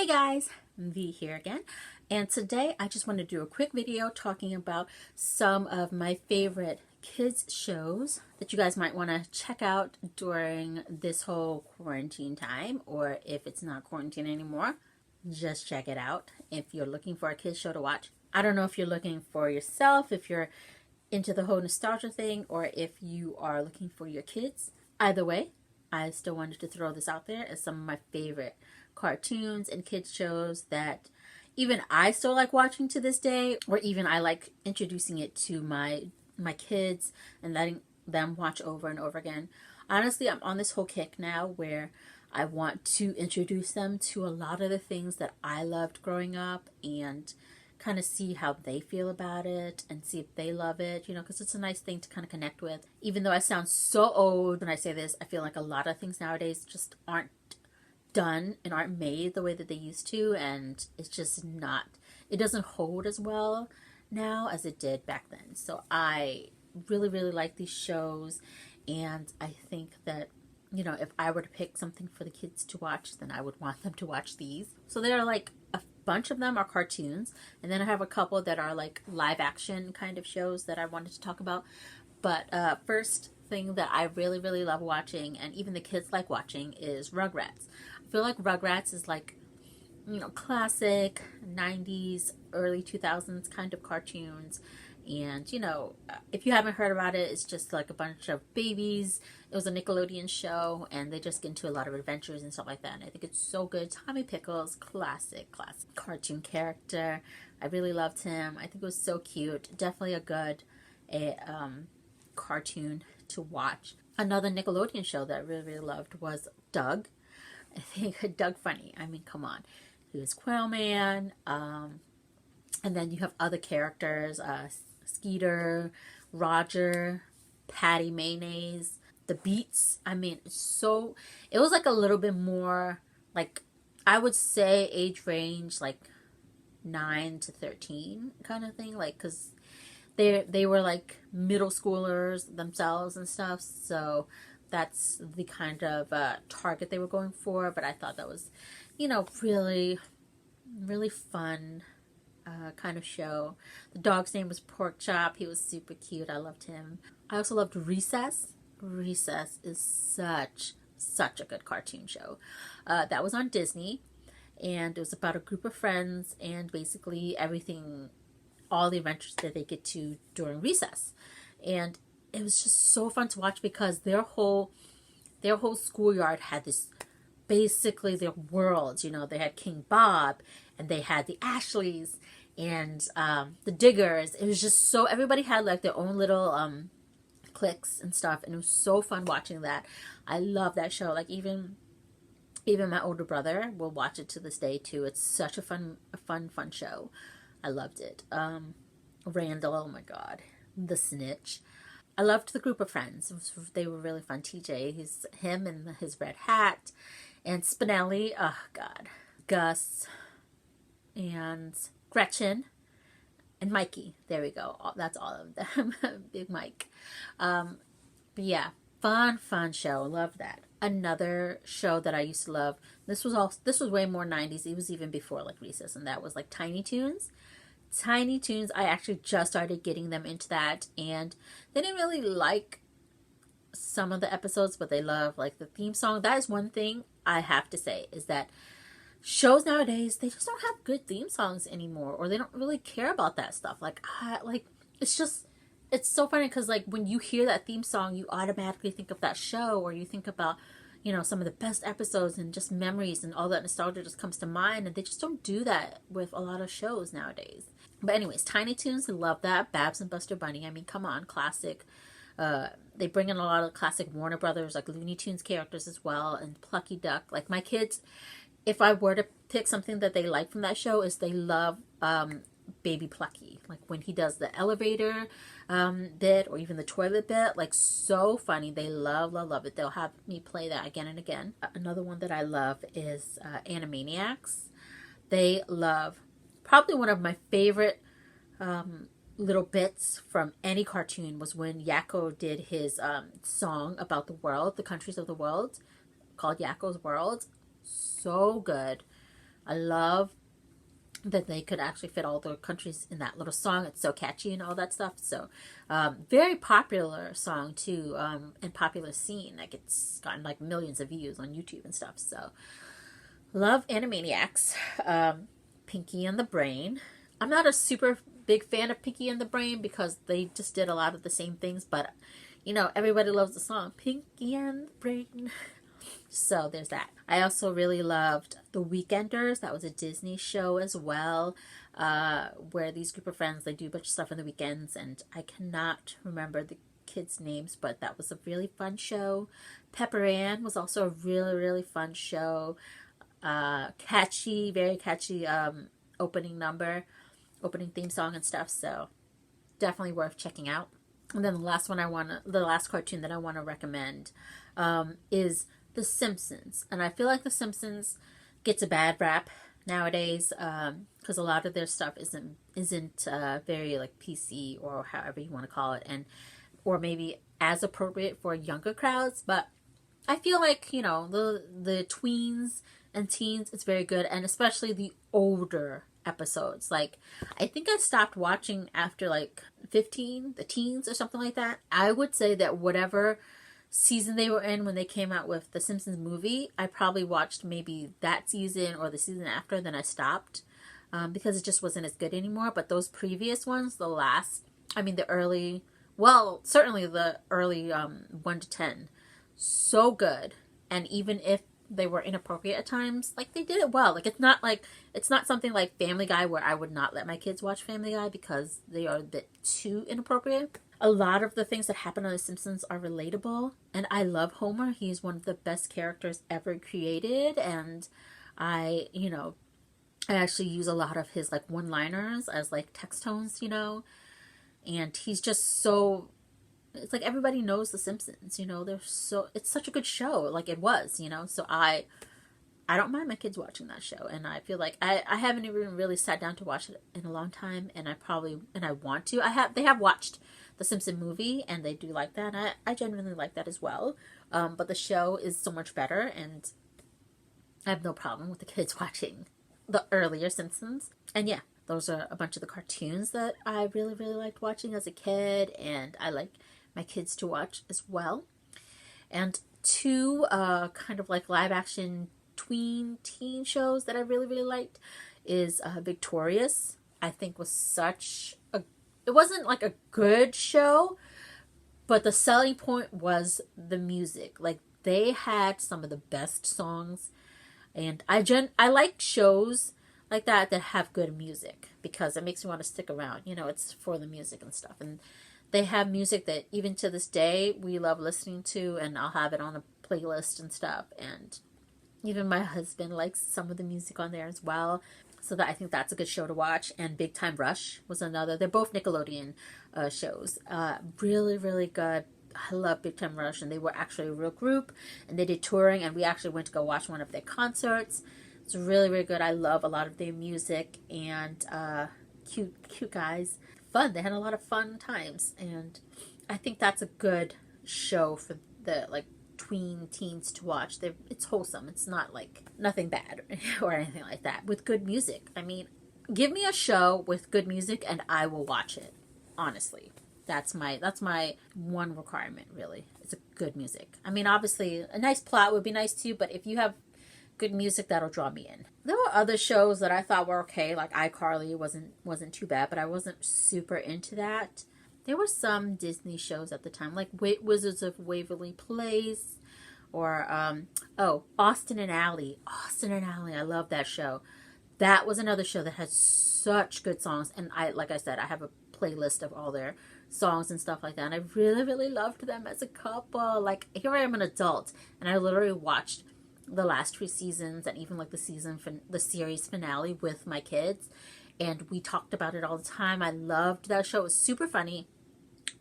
Hey guys, V here again, and today I just want to do a quick video talking about some of my favorite kids shows that you guys might want to check out during this whole quarantine time, or if it's not quarantine anymore, just check it out if you're looking for a kids show to watch. I don't know if you're looking for yourself, if you're into the whole nostalgia thing, or if you are looking for your kids. Either way, I still wanted to throw this out there as some of my favorite cartoons and kids shows that even I still like watching to this day, or even I like introducing it to my kids and letting them watch over and over again. Honestly, I'm on this whole kick now where I want to introduce them to a lot of the things that I loved growing up and kind of see how they feel about it and see if they love it, because it's a nice thing to kind of connect with. Even though I sound so old when I say this, I feel like a lot of things nowadays just aren't done and aren't made the way that they used to, and it's just not, it doesn't hold as well now as it did back then. So I really like these shows, and I think that if I were to pick something for the kids to watch, then I would want them to watch these. So there are like a bunch of them are cartoons, and then I have a couple that are like live action kind of shows that I wanted to talk about. But first thing that I really love watching, and even the kids like watching, is Rugrats. I feel like Rugrats is like, classic 90s, early 2000s kind of cartoons. And, if you haven't heard about it, it's just like a bunch of babies. It was a Nickelodeon show, and they just get into a lot of adventures and stuff like that. And I think it's so good. Tommy Pickles, classic cartoon character. I really loved him. I think it was so cute. Definitely a good cartoon to watch. Another Nickelodeon show that I really loved was Doug. I think Doug Funny. I mean, come on. He was Quail Man. And then you have other characters, Skeeter, Roger, Patty Mayonnaise, the Beats. I mean, it was like a little bit more, like, I would say age range like 9 to 13 kind of thing, like, because they were like middle schoolers themselves and stuff, so that's the kind of target they were going for. But I thought that was, really fun kind of show. The dog's name was Pork Chop. He was super cute. I loved him. I also loved Recess. Recess is such a good cartoon show. That was on Disney, and it was about a group of friends and basically all the adventures that they get to during recess. And it was just so fun to watch because their whole schoolyard had this, basically their worlds. They had King Bob, and they had the Ashleys and the Diggers. It was just so, everybody had like their own little cliques and stuff, and it was so fun watching that. I love that show. Like even my older brother will watch it to this day too. It's such a fun show. I loved it. Randall, oh my god, the snitch. I loved the group of friends. They were really fun. TJ, him and his red hat, and Spinelli, oh god, Gus, and Gretchen, and Mikey. There we go. That's all of them. Big Mike. But yeah, fun show. Love that. Another show that I used to love. This was way more 90s. It was even before like Recess, and that was like Tiny Toons. Tiny Toons, I actually just started getting them into that, and they didn't really like some of the episodes, but they love like the theme song. That is one thing I have to say, is that shows nowadays, they just don't have good theme songs anymore, or they don't really care about that stuff. Like it's so funny because like when you hear that theme song, you automatically think of that show, or you think about some of the best episodes and just memories, and all that nostalgia just comes to mind. And they just don't do that with a lot of shows nowadays. But anyways, Tiny Toons, I love that. Babs and Buster Bunny, I mean, come on, classic. They bring in a lot of classic Warner Brothers, like Looney Tunes characters as well, and Plucky Duck. Like my kids, if I were to pick something that they like from that show, is they love Baby Plucky. Like when he does the elevator bit, or even the toilet bit, like so funny. They love it. They'll have me play that again and again. Another one that I love is Animaniacs. They love, probably one of my favorite little bits from any cartoon was when Yakko did his song about the world, the countries of the world, called Yakko's World. So good. I love that they could actually fit all the countries in that little song. It's so catchy and all that stuff. So, very popular song too, and popular scene. Like it's gotten like millions of views on YouTube and stuff. So, love Animaniacs. Pinky and the Brain. I'm not a super big fan of Pinky and the Brain because they just did a lot of the same things, but everybody loves the song Pinky and the Brain. So there's that. I also really loved The Weekenders. That was a Disney show as well, where these group of friends, they do a bunch of stuff on the weekends, and I cannot remember the kids' names, but that was a really fun show. Pepper Ann was also a really, really fun show. Catchy, very catchy opening theme song and stuff, so definitely worth checking out. And then the last cartoon that I want to recommend is The Simpsons. And I feel like The Simpsons gets a bad rap nowadays because a lot of their stuff isn't very like PC or however you want to call it, or maybe as appropriate for younger crowds. But I feel like the tweens and teens, it's very good, and especially the older episodes. Like, I think I stopped watching after like 15, the teens or something like that. I would say that whatever season they were in when they came out with the Simpsons movie, I probably watched maybe that season or the season after, then I stopped because it just wasn't as good anymore. But those previous ones, certainly the early 1 to 10, so good. And even if they were inappropriate at times, like, they did it well. Like, it's not something like Family Guy where I would not let my kids watch Family Guy because they are a bit too inappropriate. A lot of the things that happen on The Simpsons are relatable, and I love Homer. He's one of the best characters ever created, and I actually use a lot of his like one-liners as like text tones, and he's just so, it's like everybody knows The Simpsons, it's such a good show, like it was, so I don't mind my kids watching that show, and I feel like I haven't even really sat down to watch it in a long time, and I want to. They have watched the Simpson movie, and they do like that, and I genuinely like that as well, but the show is so much better, and I have no problem with the kids watching the earlier Simpsons. And yeah, those are a bunch of the cartoons that I really, really liked watching as a kid, and I like my kids to watch as well. And two kind of like live action teen shows that I really, really liked is Victorious. I think it wasn't like a good show, but the selling point was the music. Like, they had some of the best songs, and I like shows like that have good music because it makes me want to stick around. It's for the music and stuff, and they have music that even to this day we love listening to, and I'll have it on a playlist and stuff, and even my husband likes some of the music on there as well. So I think that's a good show to watch. And Big Time Rush was another. They're both Nickelodeon shows. Really, really good. I love Big Time Rush, and they were actually a real group, and they did touring, and we actually went to go watch one of their concerts. It's really, really good. I love a lot of their music, and cute guys. Fun. They had a lot of fun times, and I think that's a good show for the like tween teens to watch. It's wholesome. It's not like nothing bad or anything like that, with good music. I mean, give me a show with good music and I will watch it. Honestly, that's my one requirement, really. It's a good music. I mean, obviously a nice plot would be nice too, but if you have good music, that'll draw me in. There were other shows that I thought were okay, like iCarly wasn't too bad, but I wasn't super into that. There were some Disney shows at the time, like Wizards of Waverly Place, or Austin and Ally. Austin and Ally, I love that show. That was another show that had such good songs, and like I said, I have a playlist of all their songs and stuff like that, and I really, really loved them as a couple. Like, here I am an adult, and I literally watched the last 2 seasons, and even like the series finale with my kids, and we talked about it all the time. I loved that show. It was super funny,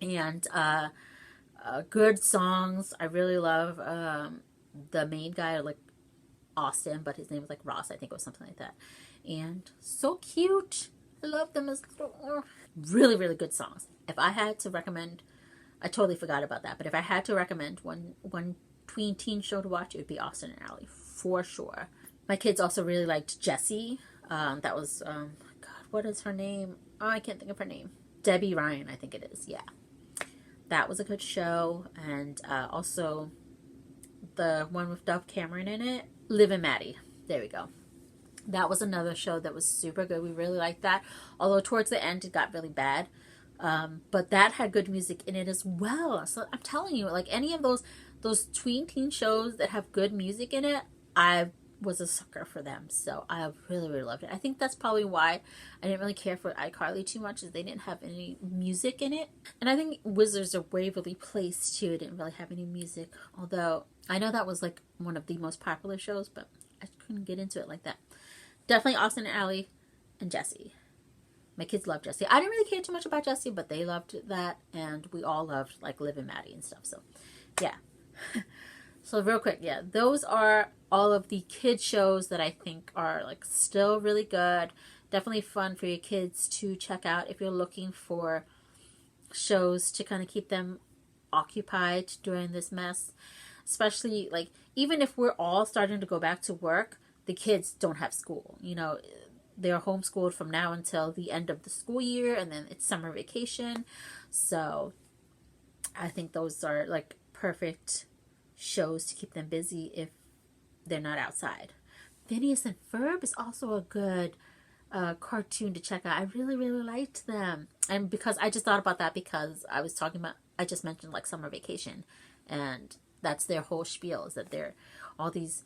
and good songs. I really love the main guy, like Austin, but his name was like Ross, I think, or something like that. And so cute. I love them as really, really good songs. If I had to recommend, I totally forgot about that, but if I had to recommend one tween teen show to watch, it would be Austin and Ally for sure. My kids also really liked Jessie. That was, God, what is her name? Oh, I can't think of her name. Debbie Ryan, I think it is. Yeah. That was a good show. And also the one with Dove Cameron in it, Liv and Maddie. There we go. That was another show that was super good. We really liked that. Although towards the end it got really bad. But that had good music in it as well. So I'm telling you, like any of those tween teen shows that have good music in it, I was a sucker for them. So I really, really loved it. I think that's probably why I didn't really care for iCarly too much, is they didn't have any music in it. And I think Wizards of Waverly Place too didn't really have any music. Although I know that was like one of the most popular shows, but I couldn't get into it like that. Definitely Austin and Ally and Jessie. My kids loved Jessie. I didn't really care too much about Jessie, but they loved that, and we all loved like Liv and Maddie and stuff. So, yeah. So real quick, yeah, those are all of the kid shows that I think are like still really good. Definitely fun for your kids to check out if you're looking for shows to kind of keep them occupied during this mess. Especially like even if we're all starting to go back to work, the kids don't have school. You know, they're homeschooled from now until the end of the school year, and then it's summer vacation. So I think those are like perfect shows to keep them busy if they're not outside. Phineas and Ferb is also a good cartoon to check out. I really, really liked them. And because I just thought about that because I just mentioned like summer vacation, and that's their whole spiel, is that they're all these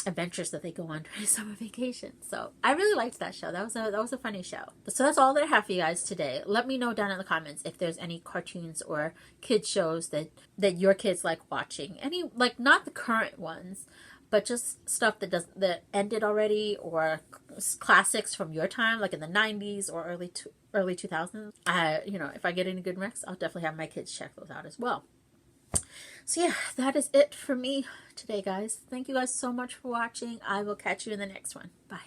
adventures that they go on during summer vacation. So I really liked that show. That was a funny show. So that's all that I have for you guys today. Let me know down in the comments if there's any cartoons or kids shows that your kids like watching. Any, like, not the current ones, but just stuff that ended already, or classics from your time, like in the 90s or early 2000s. If I get any good recs, I'll definitely have my kids check those out as well. So yeah, that is it for me today, guys. Thank you guys so much for watching. I will catch you in the next one. Bye.